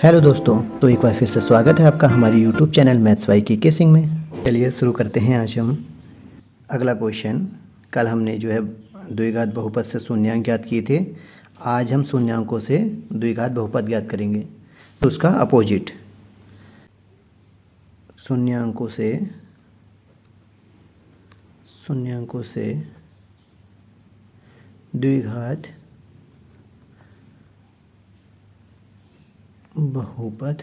Hello दोस्तों, तो एक बार फिर से स्वागत है आपका हमारे यूट्यूब चैनल मैथ्स वाई की केसिंग में। चलिए शुरू करते हैं आज हम अगला क्वेश्चन। कल हमने जो है द्विघात बहुपद से शून्यांक ज्ञात किए थे। आज हम शून्यांकों से द्विघात बहुपद ज्ञात करेंगे, तो उसका अपोजिट शून्यांकों से द्विघात बहुपद।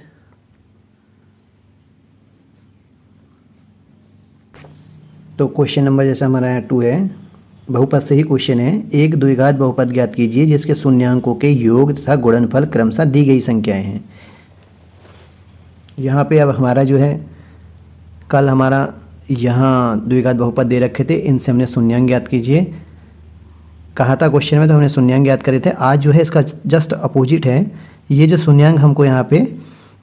तो क्वेश्चन नंबर जैसा हमारा यहाँ 2 है, बहुपद से ही क्वेश्चन है। एक द्विघात बहुपद ज्ञात कीजिए जिसके शून्यांकों के योग तथा गुणनफल क्रमशः दी गई संख्याएं हैं। यहाँ पे अब हमारा जो है, कल हमारा यहाँ द्विघात बहुपद दे रखे थे, इनसे हमने शून्यांक ज्ञात कीजिए कहा था क्वेश्चन में, तो हमने शून्यांक ज्ञात करे थे। आज जो है इसका जस्ट अपोजिट है। ये जो शून्यांक हमको यहाँ पे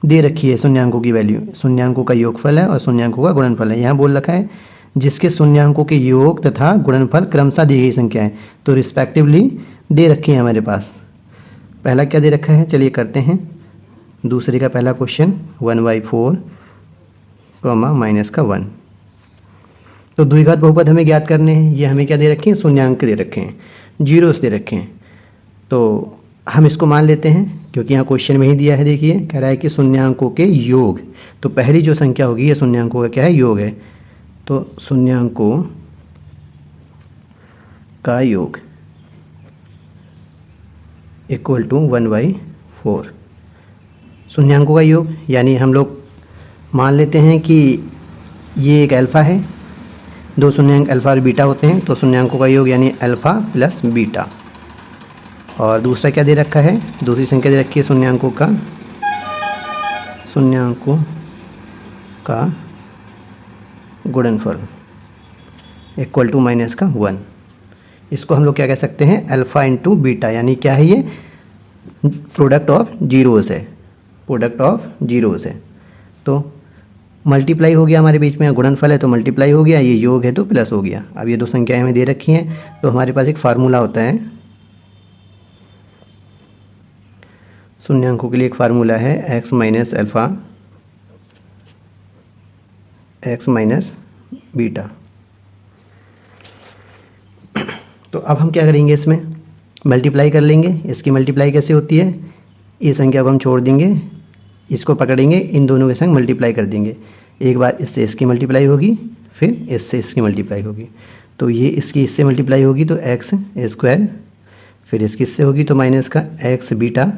दे रखी है, शून्यांकों की वैल्यू, शून्यांकों का योगफल है और शून्यांकों का गुणनफल है। यहाँ बोल रखा है जिसके शून्यांकों के योग तथा गुणनफल क्रमशः दी गई संख्याएं, तो रिस्पेक्टिवली दे रखी है हमारे पास। पहला क्या दे रखा है, चलिए करते हैं। दूसरे का पहला क्वेश्चन 1/4 -1। तो द्विघात बहुपद हमें ज्ञात करने हैं। ये हमें क्या दे रखे हैं, शून्यांक दे रखे हैं, जीरोस दे रखे हैं। तो हम इसको मान लेते हैं क्योंकि यहाँ क्वेश्चन में ही दिया है। देखिए कह रहा है कि शून्यांकों के योग, तो पहली जो संख्या होगी ये शून्यांकों का क्या है, योग है। तो शून्यांकों का योग इक्वल टू 1/4। शून्यांकों का योग यानी हम लोग मान लेते हैं कि ये एक अल्फ़ा है, दो शून्यांक अल्फ़ा और बीटा होते हैं, तो शून्यांकों का योग यानी अल्फ़ा प्लस बीटा। और दूसरा क्या दे रखा है, दूसरी संख्या दे रखी है शून्यांकों का गुणनफल इक्वल टू -1। इसको हम लोग क्या कह सकते हैं, अल्फ़ा इंटू बीटा, यानी क्या है ये, प्रोडक्ट ऑफ जीरोस है, प्रोडक्ट ऑफ जीरोस है। तो मल्टीप्लाई हो गया हमारे बीच में, गुणनफल है तो मल्टीप्लाई हो गया, ये योग है तो प्लस हो गया। अब ये दो संख्याएं हमें दे रखी हैं, तो हमारे पास एक फार्मूला होता है शून्यांकों के लिए। एक फार्मूला है x minus alpha x minus beta. तो अब हम क्या करेंगे, इसमें मल्टीप्लाई कर लेंगे। इसकी मल्टीप्लाई कैसे होती है, इस संख्या को हम छोड़ देंगे, इसको पकड़ेंगे, इन दोनों के संग मल्टीप्लाई कर देंगे। एक बार इससे इसकी मल्टीप्लाई होगी, फिर इससे इसकी मल्टीप्लाई होगी। तो ये इसकी इससे मल्टीप्लाई होगी तो एक्स स्क्वायर, फिर इसकी इससे होगी तो माइनस का एक्स बीटा,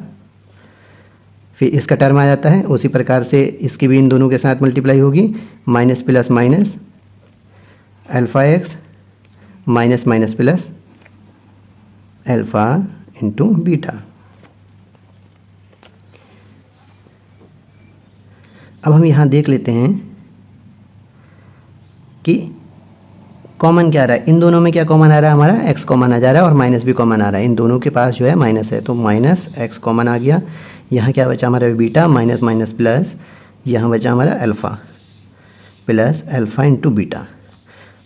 फिर इसका टर्म आ जाता है। उसी प्रकार से इसकी भी इन दोनों के साथ मल्टीप्लाई होगी, minus plus minus alpha x minus minus plus alpha into beta. अब हम यहाँ देख लेते हैं कि कॉमन क्या आ रहा है, इन दोनों में क्या कॉमन आ रहा है, हमारा एक्स कॉमन आ जा रहा है और माइनस भी कॉमन आ रहा है। इन दोनों के पास जो है माइनस है, तो माइनस एक्स कॉमन आ गया। यहाँ क्या बचा हमारा बीटा, माइनस माइनस प्लस, यहाँ बचा हमारा alpha plus alpha into beta.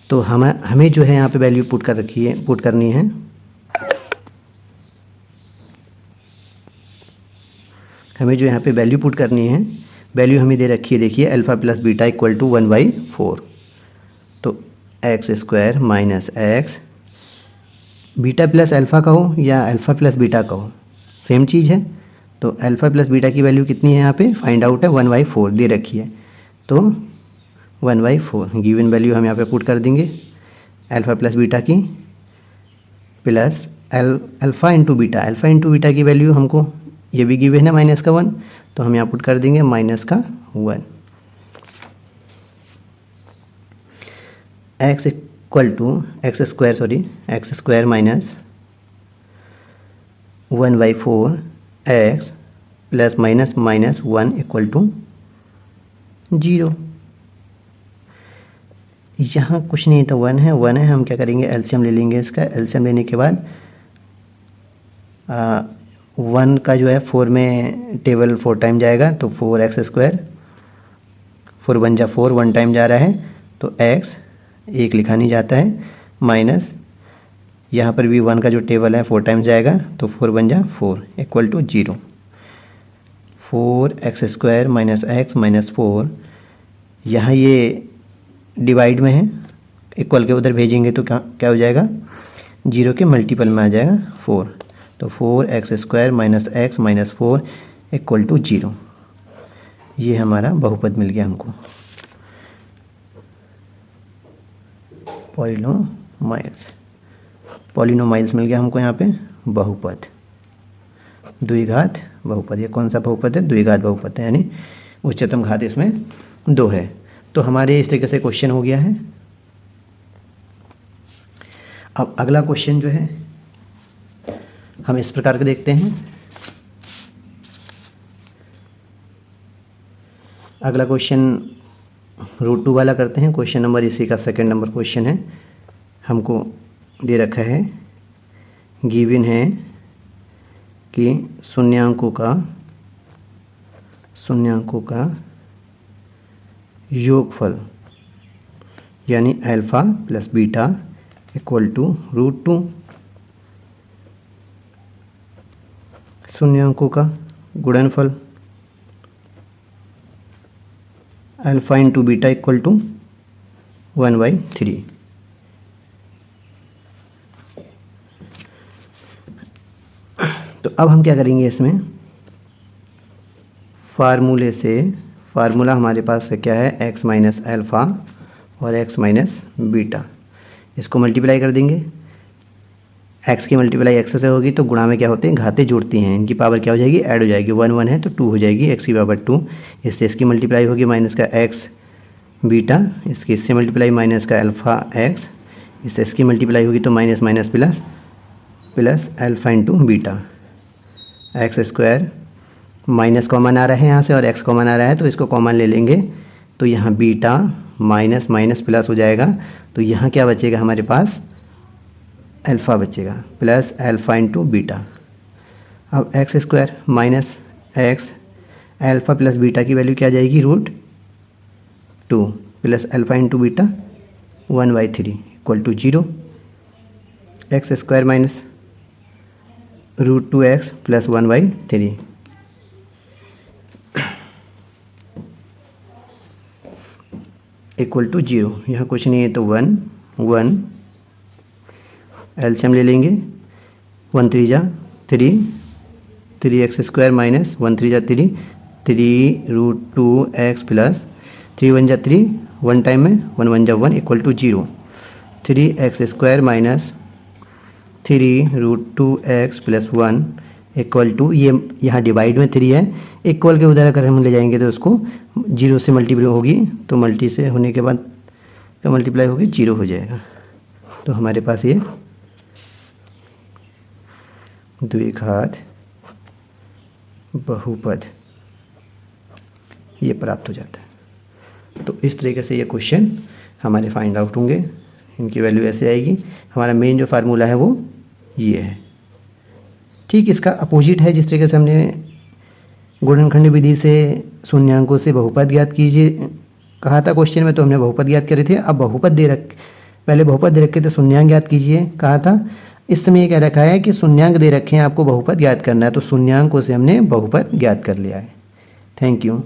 तो हमें जो है यहाँ पे वैल्यू पुट करनी है। हमें जो यहाँ पे वैल्यू पुट करनी है, वैल्यू हमें दे रखी है, देखिए alpha plus beta equal to 1/4। तो x square minus x, beta plus alpha कहो या अल्फ़ा प्लस बीटा कहो, सेम चीज़ है। तो अल्फ़ा प्लस बीटा की वैल्यू कितनी है, यहाँ पे फाइंड आउट है, 1/4 दे रखी है। तो 1/4 गिवन वैल्यू हम यहाँ पे पुट कर देंगे, अल्फ़ा प्लस बीटा की plus alpha into beta. Alpha into beta की वैल्यू हमको ये भी गिवन है -1, तो हम यहाँ पुट कर देंगे -1। X equal to x square minus 1/4 x plus minus minus 1 equal to 0। यहाँ कुछ नहीं तो 1 है। हम क्या करेंगे, एलसीएम ले लेंगे इसका। एलसीएम लेने के बाद 1 का जो है 4 में टेबल 4 टाइम जाएगा, तो 4x स्क्वायर, 4 1 जा 4, 1 टाइम जा रहा है तो x एक लिखा नहीं जाता है, माइनस यहाँ पर भी 1 का जो टेबल है 4 टाइम्स जाएगा, तो 4 1 जा 4 equal to 0। 4x² minus x minus 4, यहाँ ये डिवाइड में है, इक्वल के उधर भेजेंगे तो क्या हो जाएगा, 0 के मल्टीपल में आ जाएगा 4। तो 4x² minus x minus 4 equal to 0। ये हमारा बहुपद मिल गया हमको, पॉलिनोमाइल्स मिल गया हमको यहाँ पे बहुपद, द्विघात बहुपद। ये कौन सा बहुपद है, द्विघात बहुपद है, यानी उच्चतम घात इसमें 2 है। तो हमारे इस तरीके से क्वेश्चन हो गया है। अब अगला क्वेश्चन जो है हम इस प्रकार के देखते हैं। अगला क्वेश्चन √2 वाला करते हैं। क्वेश्चन नंबर इसी का सेकंड नंबर क्वेश्चन है। हमको दे रखा है, गिवन है कि शून्यांकों का योगफल यानी alpha plus beta equal to √2। शून्यांकों का गुणनफल alpha into beta equal to 1/3। तो अब हम क्या करेंगे, इसमें फार्मूला हमारे पास है क्या है, x माइनस अल्फ़ा और x माइनस बीटा। इसको मल्टीप्लाई कर देंगे, x की मल्टीप्लाई x से होगी तो गुणा में क्या होते हैं, घाते जुड़ती हैं, इनकी पावर क्या हो जाएगी, ऐड हो जाएगी। 1 1 है तो 2 हो जाएगी, x की पावर 2। इससे इसकी मल्टीप्लाई होगी माइनस का x बीटा, इससे मल्टीप्लाई माइनस का अल्फ़ा x, इससे इसकी मल्टीप्लाई होगी तो minus minus plus alpha into beta. x² minus common आ रहा है यहाँ से और x कॉमन आ रहा है तो इसको कॉमन ले लेंगे, तो यहाँ बीटा माइनस माइनस प्लस हो जाएगा। तो यहाँ क्या बचेगा हमारे पास, अल्फ़ा बचेगा प्लस अल्फ़ा इंटू बीटा। अब x² minus x, alpha plus beta की वैल्यू क्या आ जाएगी, √2 plus alpha into beta 1/3 equal to 0। x² minus √2x plus 1/3 equal to 0। यहाँ कुछ नहीं है तो 1 1 एलसीएम ले लेंगे, 1 3 जा 3, 3x² माइनस 1 3 जा 3, 3 √2x प्लस 3 1 जा 3, 1 टाइम में 1 1 जा 1 equal to 0। 3x² minus 3 √2x plus 1 equal to, ये यहाँ डिवाइड में 3 है, इक्वल के उधर अगर हम ले जाएंगे तो उसको 0 से मल्टीप्लाई होगी, तो मल्टी से होने के बाद तो मल्टीप्लाई होगी 0 हो जाएगा। तो हमारे पास ये द्विघात बहुपद ये प्राप्त हो जाता है। तो इस तरीके से ये क्वेश्चन हमारे फाइंड आउट होंगे, इनकी वैल्यू ऐसे आएगी। हमारा मेन जो फार्मूला है वो ये है। ठीक इसका अपोजिट है, जिस तरीके से हमने गुणनखंड विधि से शून्यांकों से बहुपद ज्ञात कीजिए कहा था क्वेश्चन में, तो हमने बहुपद ज्ञात करे थे। अब पहले बहुपद दे रखे थे, शून्यांक ज्ञात कीजिए कहा था। इस समय ये कह रखा है कि शून्यांक दे रखे हैं, आपको बहुपद ज्ञात करना है, तो शून्यांकों से हमने बहुपद ज्ञात कर लिया है। Thank you.